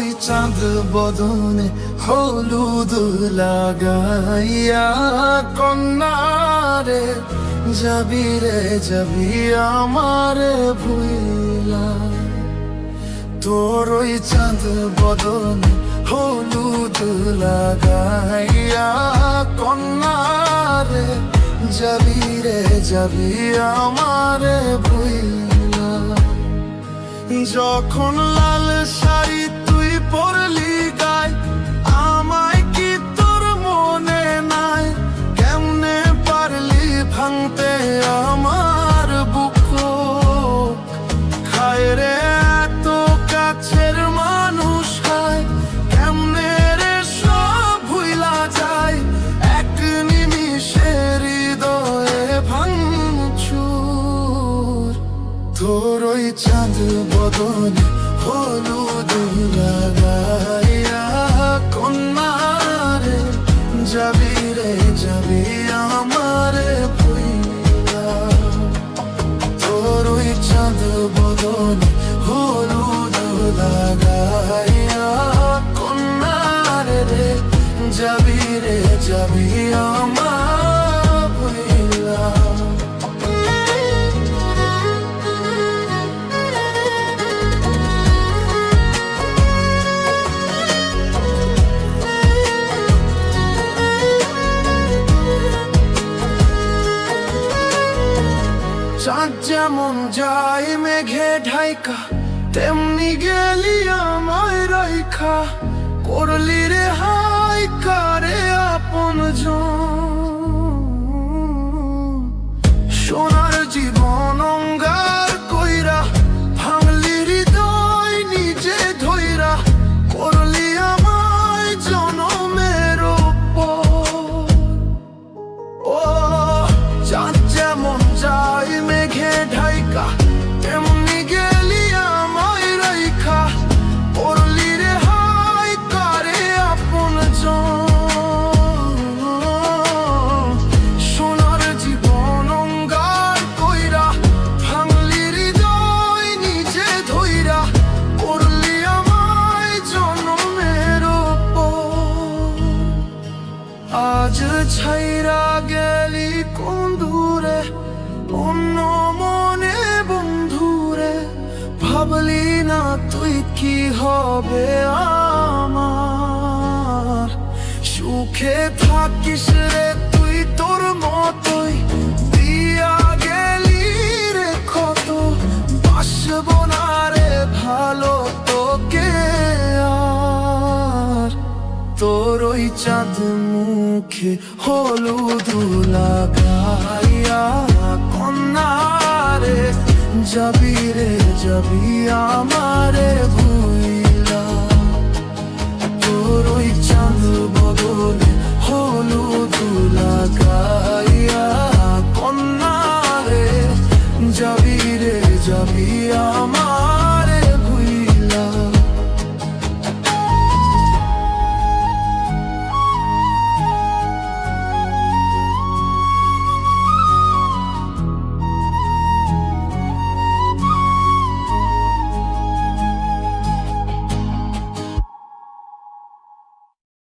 ওই চাঁদ বদনে হলুদ লাগাইয়া কন্যারে যাবি রে যাবি আমারে ভুইলা। তোর ওই চাঁদ বদনে হলুদ লাগাইয়া কন্যারে যাবি রে যাবি আমারে ভুইলা। যখন লাল শাড়ি তুই পরলি গায় আমায় কি তোর মনে নাই? কেমনে পারলি ভাঙতে আমার বুক? খায় রে এত কাছের মানুষ হায়, কেমনে রে সব ভুইলা যায়? এক নিমিষের হৃদয়ে ভাঙচুর। তোর ওই চাঁদ বদনে হলুদ লাগাইয়া কন্যারে যাবি রে যাবি আমারে ভুইলা। তোর ওই চাঁদ বদনে হলুদ লাগাইয়া কন্যারে রে যাবি রে যাবি আমার ভুইলা। চাঁদ যেমন যায় মেঘে ঢাইকা, তেমনি গেলি আমায় রাইখা। করলি রে হাই কারে আপনজন, সোনার জীবন অঙ্গার কইরা ভাঙলি হৃদয় নিজে ধইরা। করলি আমায় জনমের উপর। ও চাঁদ যেমন যায় মেঘে ঢাইকা, তেমনি গেলি আমায় রাইখা। করলি রে হাই কারে আপনজন, সোনার জীবন অঙ্গার কইরা ভাঙলি হৃদয় নিজে ধইরা। করলি আমায় জনমের উপর। আজ ছাইরা গেলি কোন দূরে অন্য মনে বন্ধুরে। ভাবলি না তুই কি হবে আমার? সুখে থাকিস রে তুই তোর মতোই, দিয়া গেলি রে ক্ষত। বাসব না রে ভালো তোকে আর। তোর ওই চাঁদ মুখে হলুদ লাগাইয়া কন্যারে যাবি রে যাবি আমারে ভুইলা।